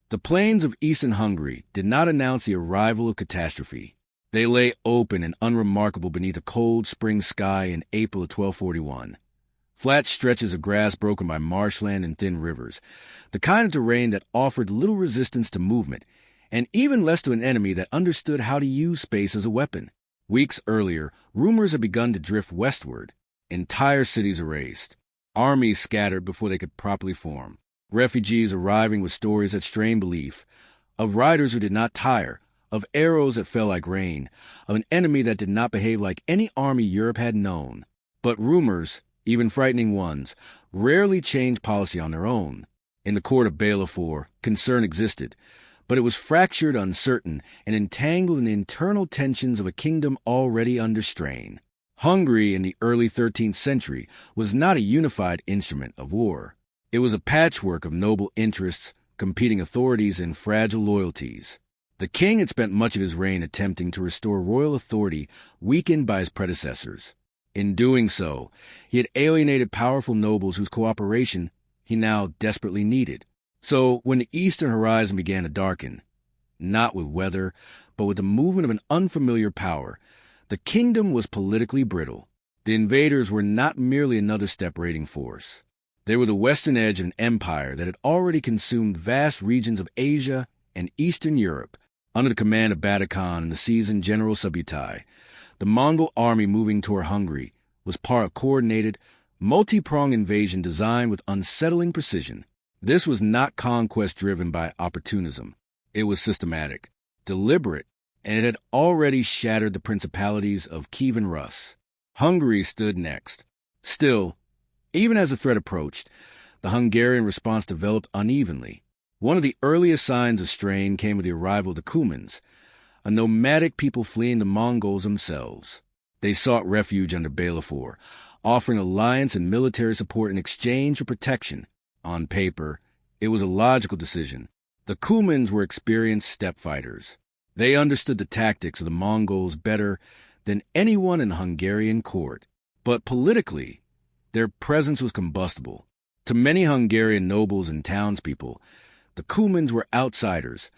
The plains of eastern Hungary did not announce the arrival of catastrophe. They lay open and unremarkable beneath a cold spring sky in April of 1241. Flat stretches of grass broken by marshland and thin rivers, the kind of terrain that offered little resistance to movement, and even less to an enemy that understood how to use space as a weapon. Weeks earlier, rumors had begun to drift westward. Entire cities erased. Armies scattered before they could properly form. Refugees arriving with stories that strained belief, of riders who did not tire, of arrows that fell like rain, of an enemy that did not behave like any army Europe had known. But rumors, even frightening ones, rarely changed policy on their own. In the court of Béla IV, concern existed, but it was fractured, uncertain, and entangled in the internal tensions of a kingdom already under strain. Hungary in the early 13th century was not a unified instrument of war. It was a patchwork of noble interests, competing authorities, and fragile loyalties. The king had spent much of his reign attempting to restore royal authority weakened by his predecessors. In doing so, he had alienated powerful nobles whose cooperation he now desperately needed. So when the eastern horizon began to darken, not with weather, but with the movement of an unfamiliar power, the kingdom was politically brittle. The invaders were not merely another step-raiding force. They were the western edge of an empire that had already consumed vast regions of Asia and Eastern Europe. Under the command of Batu Khan and the seasoned General Subutai, the Mongol army moving toward Hungary was part of a coordinated, multi-pronged invasion designed with unsettling precision. This was not conquest driven by opportunism. It was systematic, deliberate, and it had already shattered the principalities of Kiev and Rus. Hungary stood next. Still, even as the threat approached, the Hungarian response developed unevenly. One of the earliest signs of strain came with the arrival of the Cumans, a nomadic people fleeing the Mongols themselves. They sought refuge under Béla IV, offering alliance and military support in exchange for protection. On paper, it was a logical decision. The Cumans were experienced steppe fighters. They understood the tactics of the Mongols better than anyone in the Hungarian court. But politically, their presence was combustible. To many Hungarian nobles and townspeople, the Cumans were outsiders,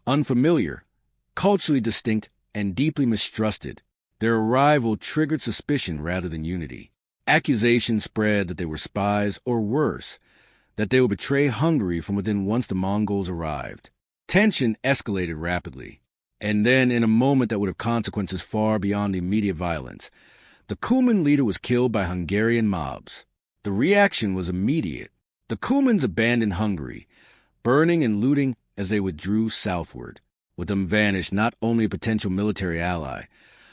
unfamiliar, culturally distinct, and deeply mistrusted. Their arrival triggered suspicion rather than unity. Accusations spread that they were spies, or worse, that they would betray Hungary from within once the Mongols arrived. Tension escalated rapidly, and then, in a moment that would have consequences far beyond the immediate violence, the Cuman leader was killed by Hungarian mobs. The reaction was immediate. The Cumans abandoned Hungary, burning and looting as they withdrew southward. With them vanished not only a potential military ally,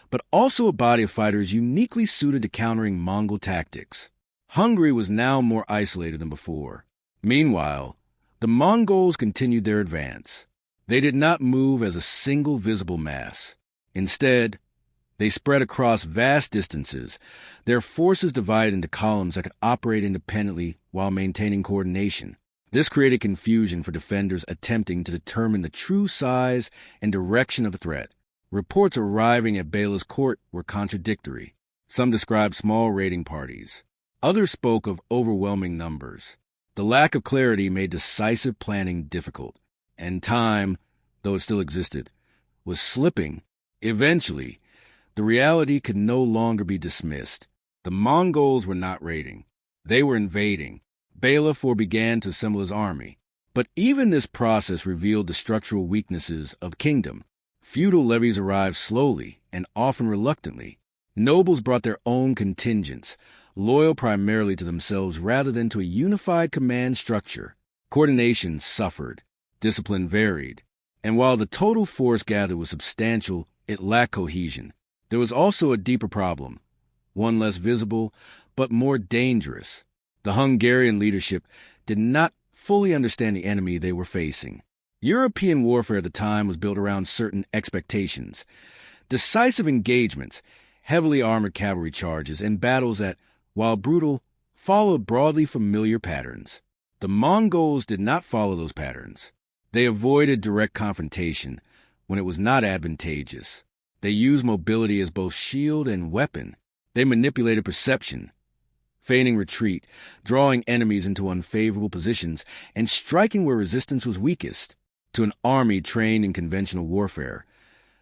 but also a body of fighters uniquely suited to countering Mongol tactics. Hungary was now more isolated than before. Meanwhile, the Mongols continued their advance. They did not move as a single visible mass. Instead, they spread across vast distances, their forces divided into columns that could operate independently while maintaining coordination. This created confusion for defenders attempting to determine the true size and direction of the threat. Reports arriving at Béla's court were contradictory. Some described small raiding parties. Others spoke of overwhelming numbers. The lack of clarity made decisive planning difficult, and time, though it still existed, was slipping. Eventually, the reality could no longer be dismissed. The Mongols were not raiding. They were invading. Béla IV began to assemble his army. But even this process revealed the structural weaknesses of the kingdom. Feudal levies arrived slowly and often reluctantly. Nobles brought their own contingents, loyal primarily to themselves rather than to a unified command structure. Coordination suffered. Discipline varied. And while the total force gathered was substantial, it lacked cohesion. There was also a deeper problem, one less visible, but more dangerous. The Hungarian leadership did not fully understand the enemy they were facing. European warfare at the time was built around certain expectations. Decisive engagements, heavily armored cavalry charges, and battles that, while brutal, followed broadly familiar patterns. The Mongols did not follow those patterns. They avoided direct confrontation when it was not advantageous. They used mobility as both shield and weapon. They manipulated perception, feigning retreat, drawing enemies into unfavorable positions, and striking where resistance was weakest. to an army trained in conventional warfare.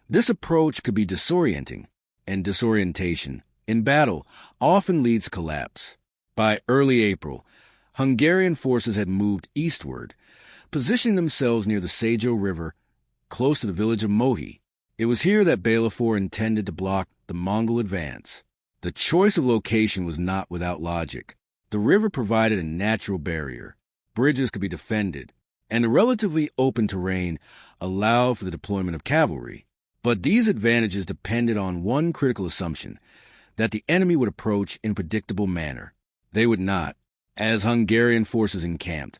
This approach could be disorienting, and disorientation, in battle, often leads to collapse. By early April, Hungarian forces had moved eastward, positioning themselves near the Sejo River, close to the village of Mohi. It was here that Béla IV intended to block the Mongol advance. The choice of location was not without logic. The river provided a natural barrier. Bridges could be defended, and the relatively open terrain allowed for the deployment of cavalry. But these advantages depended on one critical assumption, that the enemy would approach in a predictable manner. They would not, as Hungarian forces encamped.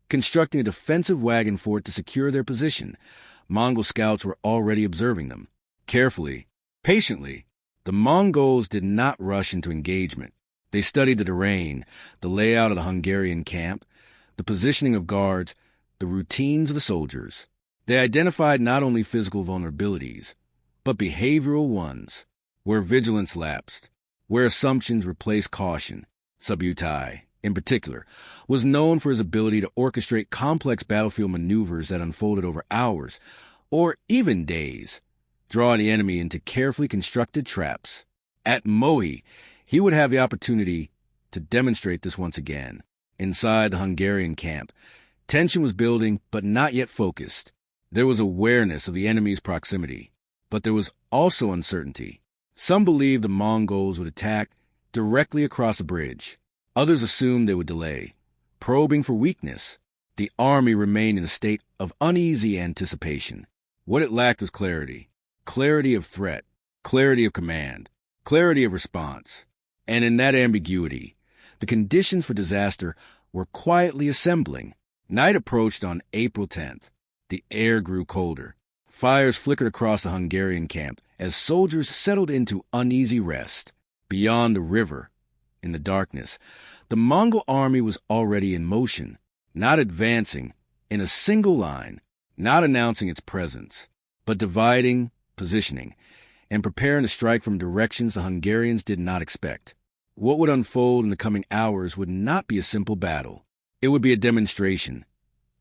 Constructing a defensive wagon fort to secure their position, Mongol scouts were already observing them. Carefully, patiently, the Mongols did not rush into engagement. They studied the terrain, the layout of the Hungarian camp, the positioning of guards, the routines of the soldiers. They identified not only physical vulnerabilities, but behavioral ones, where vigilance lapsed, where assumptions replaced caution. Subutai, in particular, was known for his ability to orchestrate complex battlefield maneuvers that unfolded over hours, or even days, drawing the enemy into carefully constructed traps. At Mohi, he would have the opportunity to demonstrate this once again. Inside the Hungarian camp, tension was building but not yet focused. There was awareness of the enemy's proximity, but there was also uncertainty. Some believed the Mongols would attack directly across the bridge. Others assumed they would delay, probing for weakness. The army remained in a state of uneasy anticipation. What it lacked was clarity. Clarity of threat, clarity of command, clarity of response. And in that ambiguity, the conditions for disaster were quietly assembling. Night approached on April 10th. The air grew colder. Fires flickered across the Hungarian camp as soldiers settled into uneasy rest. Beyond the river, in the darkness, the Mongol army was already in motion, not advancing in a single line, not announcing its presence, but dividing, positioning, and preparing to strike from directions the Hungarians did not expect. What would unfold in the coming hours would not be a simple battle. It would be a demonstration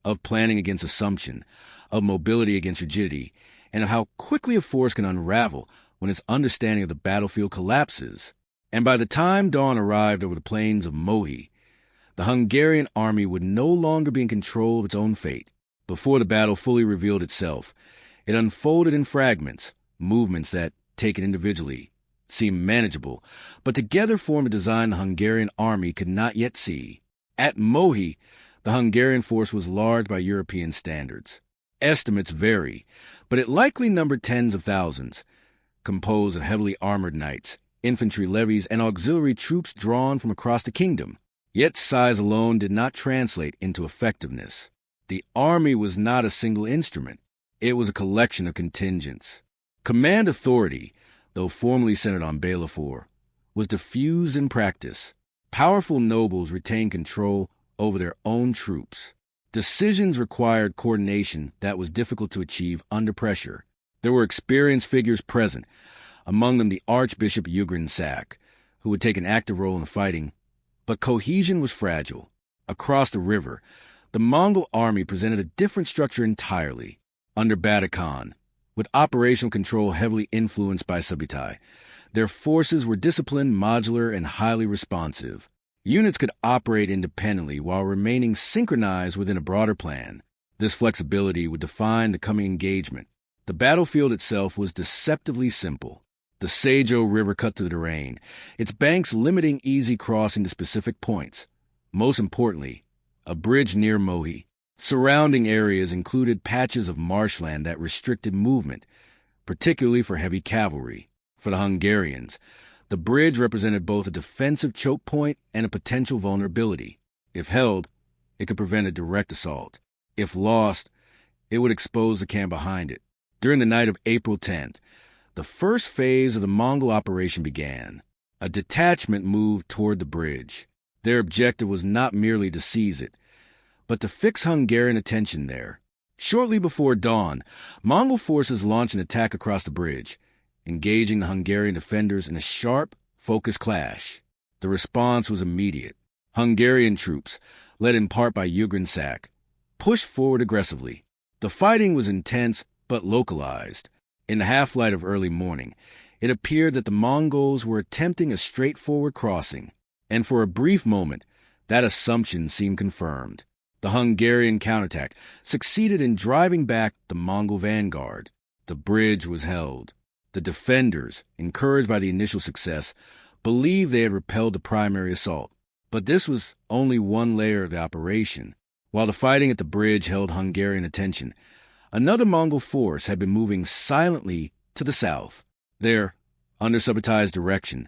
of planning against assumption, of mobility against rigidity, and of how quickly a force can unravel when its understanding of the battlefield collapses. And by the time dawn arrived over the plains of Mohi, the Hungarian army would no longer be in control of its own fate. Before the battle fully revealed itself, it unfolded in fragments, movements that, taken individually, seemed manageable, but together formed a design the Hungarian army could not yet see. At Mohi, the Hungarian force was large by European standards. Estimates vary, but it likely numbered tens of thousands, composed of heavily armored knights, infantry levies, and auxiliary troops drawn from across the kingdom. Yet size alone did not translate into effectiveness. The army was not a single instrument. It was a collection of contingents. Command authority, though formally centered on Béla IV, was diffused in practice. Powerful nobles retained control over their own troops. Decisions required coordination that was difficult to achieve under pressure. There were experienced figures present, among them the Archbishop Ugrin Sack, who would take an active role in the fighting, but cohesion was fragile. Across the river, the Mongol army presented a different structure entirely. Under Batu Khan, with operational control heavily influenced by Subutai, their forces were disciplined, modular, and highly responsive. Units could operate independently while remaining synchronized within a broader plan. This flexibility would define the coming engagement. The battlefield itself was deceptively simple. The Sejo River cut through the terrain, its banks limiting easy crossing to specific points. Most importantly, a bridge near Mohi. Surrounding areas included patches of marshland that restricted movement, particularly for heavy cavalry. For the Hungarians, the bridge represented both a defensive choke point and a potential vulnerability. If held, it could prevent a direct assault. If lost, it would expose the camp behind it. During the night of April 10th, the first phase of the Mongol operation began. A detachment moved toward the bridge. Their objective was not merely to seize it, but to fix Hungarian attention there. Shortly before dawn, Mongol forces launched an attack across the bridge, engaging the Hungarian defenders in a sharp, focused clash. The response was immediate. Hungarian troops, led in part by Ugrin Sack, pushed forward aggressively. The fighting was intense but localized. In the half-light of early morning, it appeared that the Mongols were attempting a straightforward crossing, and for a brief moment, that assumption seemed confirmed. The Hungarian counterattack succeeded in driving back the Mongol vanguard. The bridge was held. The defenders, encouraged by the initial success, believed they had repelled the primary assault. But this was only one layer of the operation. While the fighting at the bridge held Hungarian attention, another Mongol force had been moving silently to the south. There, under Subutai's direction,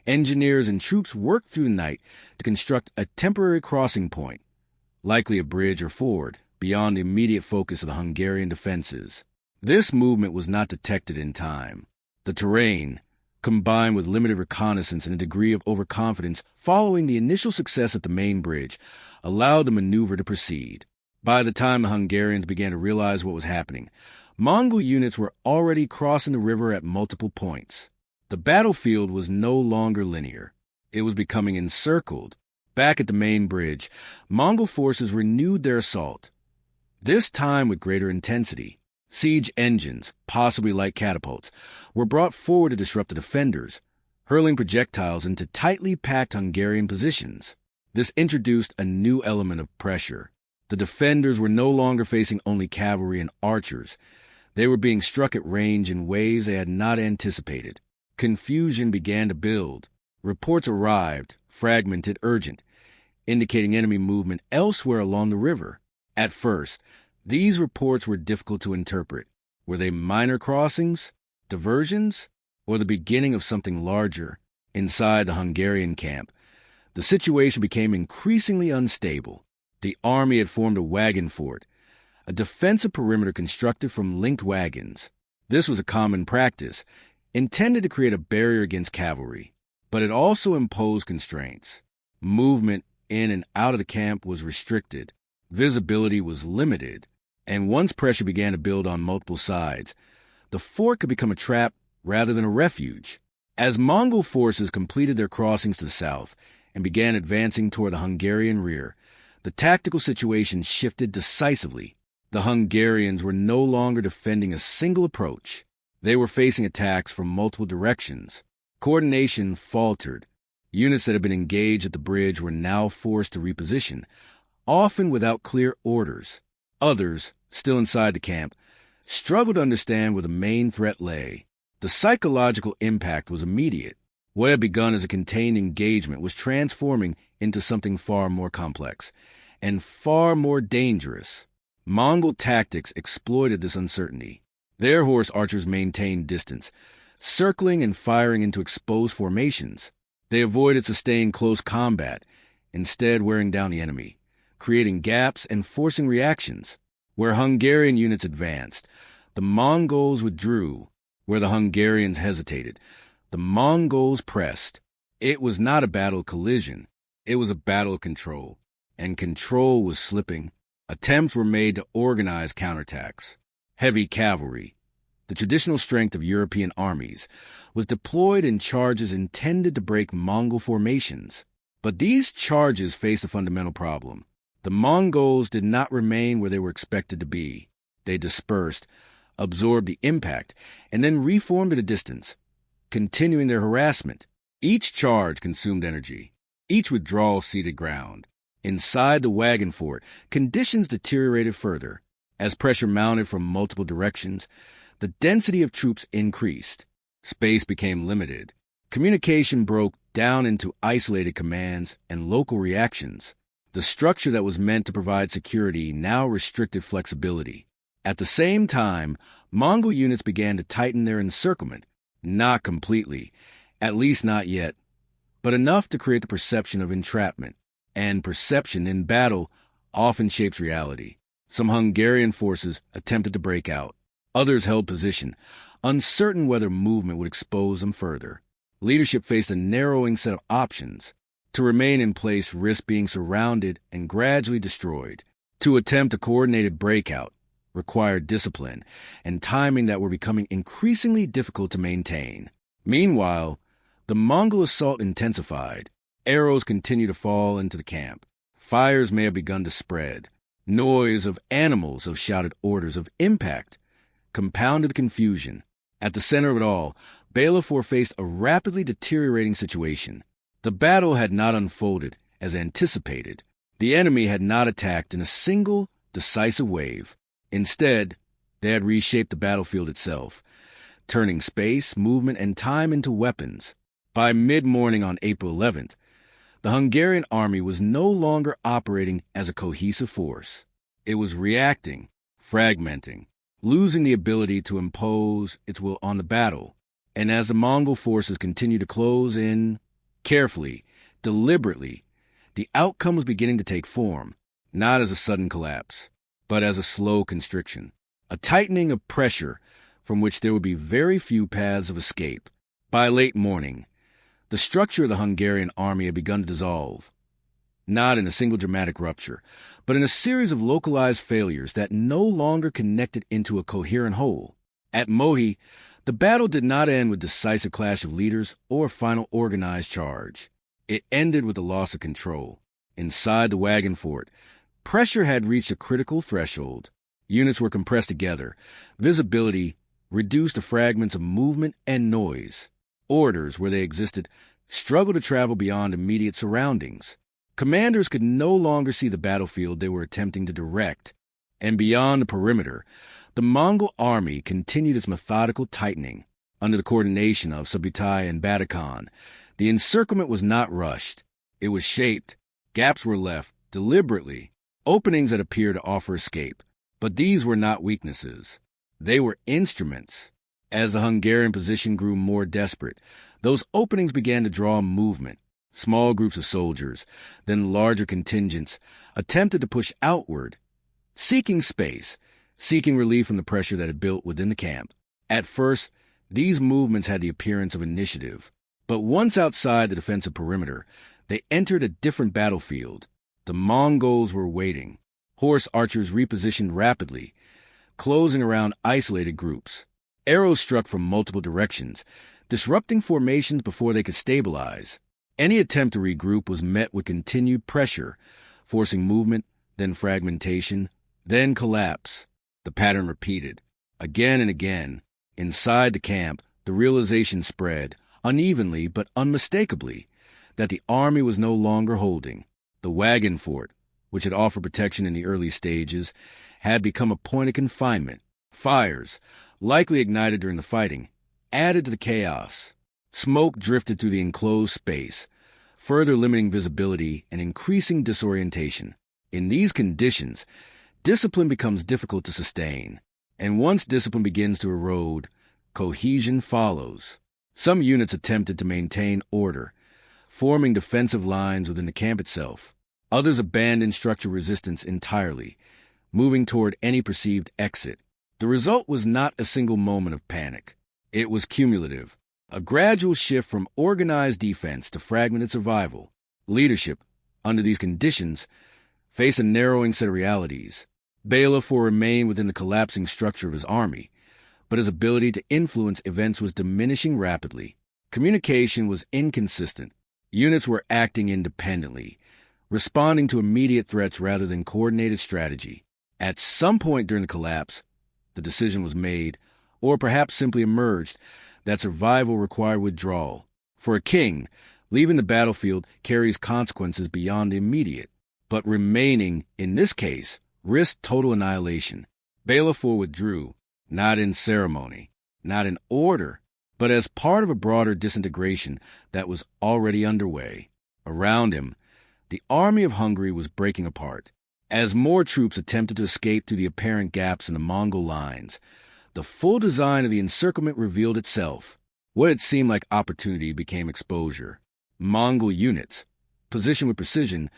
engineers and troops worked through the night to construct a temporary crossing point, likely a bridge or ford, beyond the immediate focus of the Hungarian defenses. This movement was not detected in time. The terrain, combined with limited reconnaissance and a degree of overconfidence following the initial success at the main bridge, allowed the maneuver to proceed. By the time the Hungarians began to realize what was happening, Mongol units were already crossing the river at multiple points. The battlefield was no longer linear. It was becoming encircled. Back at the main bridge, Mongol forces renewed their assault, this time with greater intensity. Siege engines, possibly light catapults, were brought forward to disrupt the defenders, hurling projectiles into tightly packed Hungarian positions. This introduced a new element of pressure. The defenders were no longer facing only cavalry and archers. They were being struck at range in ways they had not anticipated. Confusion began to build. Reports arrived, fragmented, urgent, indicating enemy movement elsewhere along the river. At first, these reports were difficult to interpret. Were they minor crossings, diversions, or the beginning of something larger? Inside the Hungarian camp, the situation became increasingly unstable. The army had formed a wagon fort, a defensive perimeter constructed from linked wagons. This was a common practice, intended to create a barrier against cavalry, but it also imposed constraints. Movement in and out of the camp was restricted. Visibility was limited. And once pressure began to build on multiple sides, the fort could become a trap rather than a refuge. As Mongol forces completed their crossings to the south and began advancing toward the Hungarian rear, the tactical situation shifted decisively. The Hungarians were no longer defending a single approach. They were facing attacks from multiple directions. Coordination faltered. Units that had been engaged at the bridge were now forced to reposition, often without clear orders. Others, still inside the camp, struggled to understand where the main threat lay. The psychological impact was immediate. What had begun as a contained engagement was transforming into something far more complex and far more dangerous. Mongol tactics exploited this uncertainty. Their horse archers maintained distance, circling and firing into exposed formations. They avoided sustained close combat, instead wearing down the enemy, creating gaps and forcing reactions. Where Hungarian units advanced, the Mongols withdrew. Where the Hungarians hesitated, the Mongols pressed. It was not a battle of collision. It was a battle of control. And control was slipping. Attempts were made to organize counterattacks. Heavy cavalry, the traditional strength of European armies, was deployed in charges intended to break Mongol formations. But these charges faced a fundamental problem. The Mongols did not remain where they were expected to be. They dispersed, absorbed the impact, and then reformed at a distance, continuing their harassment. Each charge consumed energy. Each withdrawal ceded ground. Inside the wagon fort, conditions deteriorated further. As pressure mounted from multiple directions, the density of troops increased. Space became limited. Communication broke down into isolated commands and local reactions. The structure that was meant to provide security now restricted flexibility. At the same time, Mongol units began to tighten their encirclement, not completely, at least not yet, but enough to create the perception of entrapment. And perception in battle often shapes reality. Some Hungarian forces attempted to break out. Others held position, uncertain whether movement would expose them further. Leadership faced a narrowing set of options. To remain in place risked being surrounded and gradually destroyed. To attempt a coordinated breakout required discipline and timing that were becoming increasingly difficult to maintain. Meanwhile, the Mongol assault intensified. Arrows continued to fall into the camp. Fires may have begun to spread. Noise of animals of shouted orders of impact compounded the confusion. At the center of it all, Béla IV faced a rapidly deteriorating situation. The battle had not unfolded as anticipated. The enemy had not attacked in a single, decisive wave. Instead, they had reshaped the battlefield itself, turning space, movement, and time into weapons. By mid-morning on April 11th, the Hungarian army was no longer operating as a cohesive force. It was reacting, fragmenting, losing the ability to impose its will on the battle. And as the Mongol forces continued to close in, carefully, deliberately, the outcome was beginning to take form, not as a sudden collapse, but as a slow constriction, a tightening of pressure from which there would be very few paths of escape. By late morning, the structure of the Hungarian army had begun to dissolve, not in a single dramatic rupture, but in a series of localized failures that no longer connected into a coherent whole. At Mohi, the battle did not end with decisive clash of leaders or final organized charge. It ended with the loss of control. Inside the wagon fort, pressure had reached a critical threshold. Units were compressed together, visibility reduced to fragments of movement and noise. Orders, where they existed, struggled to travel beyond immediate surroundings. Commanders could no longer see the battlefield they were attempting to direct. And beyond the perimeter, the Mongol army continued its methodical tightening. Under the coordination of Subutai and Batu Khan, the encirclement was not rushed. It was shaped. Gaps were left, deliberately, openings that appeared to offer escape. But these were not weaknesses. They were instruments. As the Hungarian position grew more desperate, those openings began to draw movement. Small groups of soldiers, then larger contingents, attempted to push outward, seeking space, seeking relief from the pressure that had built within the camp. At first, these movements had the appearance of initiative. But once outside the defensive perimeter, they entered a different battlefield. The Mongols were waiting. Horse archers repositioned rapidly, closing around isolated groups. Arrows struck from multiple directions, disrupting formations before they could stabilize. Any attempt to regroup was met with continued pressure, forcing movement, then fragmentation, then collapse. The pattern repeated. Again and again, inside the camp, the realization spread, unevenly but unmistakably, that the army was no longer holding. The wagon fort, which had offered protection in the early stages, had become a point of confinement. Fires, likely ignited during the fighting, added to the chaos. Smoke drifted through the enclosed space, further limiting visibility and increasing disorientation. In these conditions, discipline becomes difficult to sustain, and once discipline begins to erode, cohesion follows. Some units attempted to maintain order, forming defensive lines within the camp itself. Others abandoned structural resistance entirely, moving toward any perceived exit. The result was not a single moment of panic. It was cumulative, a gradual shift from organized defense to fragmented survival. Leadership, under these conditions, faced a narrowing set of realities. Béla IV remained within the collapsing structure of his army, but his ability to influence events was diminishing rapidly. Communication was inconsistent. Units were acting independently, responding to immediate threats rather than coordinated strategy. At some point during the collapse, the decision was made, or perhaps simply emerged, that survival required withdrawal. For a king, leaving the battlefield carries consequences beyond the immediate, but remaining, in this case, risked total annihilation. Béla IV withdrew, not in ceremony, not in order, but as part of a broader disintegration that was already underway. Around him, the army of Hungary was breaking apart. As more troops attempted to escape through the apparent gaps in the Mongol lines, the full design of the encirclement revealed itself. What had seemed like opportunity became exposure. Mongol units, positioned with precision,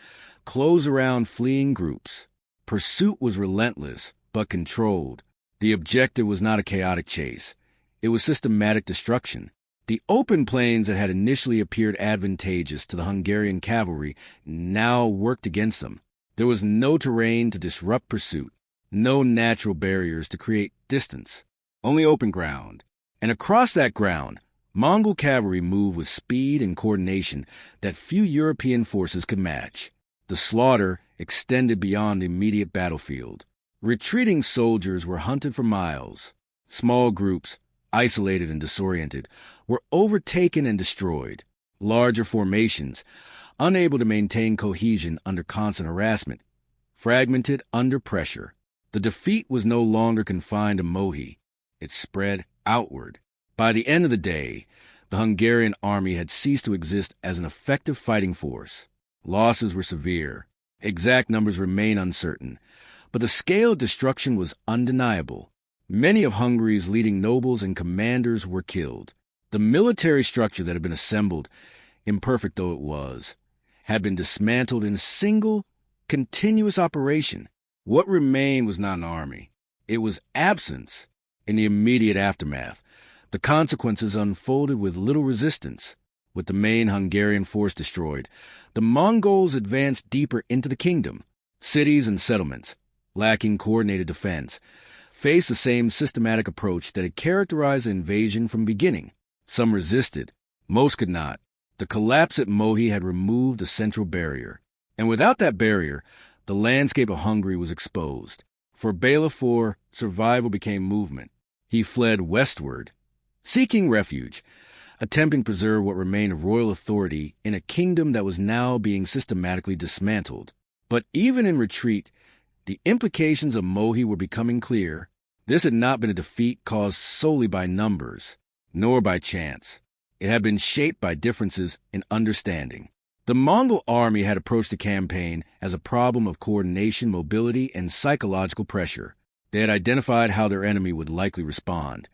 closed around fleeing groups. Pursuit was relentless, but controlled. The objective was not a chaotic chase. It was systematic destruction. The open plains that had initially appeared advantageous to the Hungarian cavalry now worked against them. There was no terrain to disrupt pursuit, no natural barriers to create distance, only open ground. And across that ground, Mongol cavalry moved with speed and coordination that few European forces could match. The slaughter, extended beyond the immediate battlefield. Retreating soldiers were hunted for miles. Small groups, isolated and disoriented, were overtaken and destroyed. Larger formations, unable to maintain cohesion under constant harassment, fragmented under pressure. The defeat was no longer confined to Mohi. It spread outward. By the end of the day, the Hungarian army had ceased to exist as an effective fighting force. Losses were severe. Exact numbers remain uncertain, but the scale of destruction was undeniable. Many of Hungary's leading nobles and commanders were killed. The military structure that had been assembled, imperfect though it was, had been dismantled in a single, continuous operation. What remained was not an army. It was absence. In the immediate aftermath, the consequences unfolded with little resistance. With the main Hungarian force destroyed, the Mongols advanced deeper into the kingdom. Cities and settlements, lacking coordinated defense, faced the same systematic approach that had characterized the invasion from the beginning. Some resisted. Most could not. The collapse at Mohi had removed the central barrier. And without that barrier, the landscape of Hungary was exposed. For Béla IV, survival became movement. He fled westward, seeking refuge, attempting to preserve what remained of royal authority in a kingdom that was now being systematically dismantled. But even in retreat, the implications of Mohi were becoming clear. This had not been a defeat caused solely by numbers, nor by chance. It had been shaped by differences in understanding. The Mongol army had approached the campaign as a problem of coordination, mobility, and psychological pressure. They had identified how their enemy would likely respond,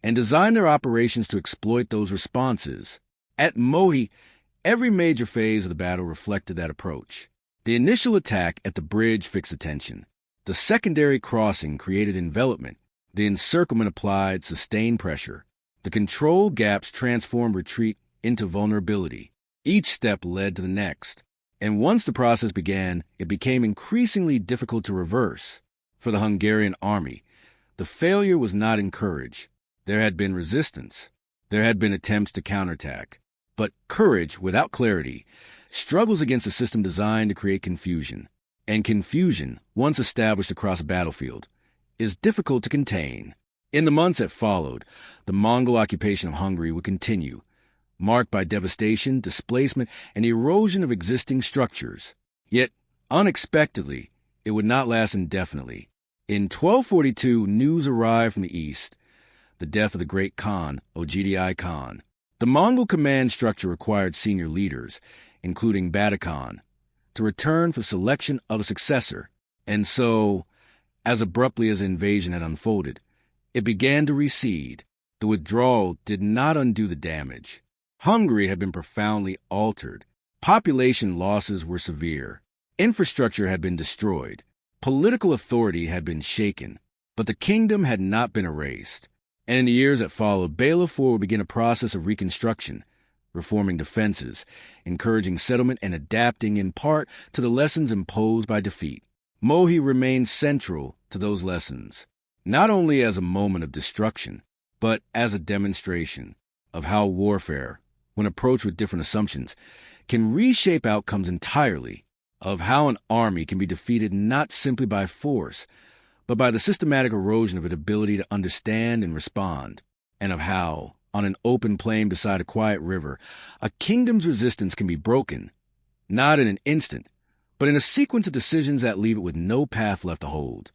and designed their operations to exploit those responses. At Mohi, every major phase of the battle reflected that approach. The initial attack at the bridge fixed attention. The secondary crossing created envelopment. The encirclement applied sustained pressure. The control gaps transformed retreat into vulnerability. Each step led to the next. And once the process began, it became increasingly difficult to reverse. For the Hungarian army, the failure was not encouraged. There had been resistance. There had been attempts to counterattack. But courage without clarity struggles against a system designed to create confusion. And confusion, once established across a battlefield, is difficult to contain. In the months that followed, the Mongol occupation of Hungary would continue, marked by devastation, displacement, and erosion of existing structures. Yet, unexpectedly, it would not last indefinitely. In 1242, news arrived from the east, the death of the great Khan, Ogidi Khan. The Mongol command structure required senior leaders, including Batu Khan, to return for selection of a successor. And so, as abruptly as the invasion had unfolded, it began to recede. The withdrawal did not undo the damage. Hungary had been profoundly altered. Population losses were severe. Infrastructure had been destroyed. Political authority had been shaken. But the kingdom had not been erased. And in the years that followed, Béla IV would begin a process of reconstruction, reforming defenses, encouraging settlement, and adapting in part to the lessons imposed by defeat. Mohi remained central to those lessons, not only as a moment of destruction, but as a demonstration of how warfare, when approached with different assumptions, can reshape outcomes entirely, of how an army can be defeated not simply by force, but by the systematic erosion of its ability to understand and respond, and of how, on an open plain beside a quiet river, a kingdom's resistance can be broken, not in an instant, but in a sequence of decisions that leave it with no path left to hold.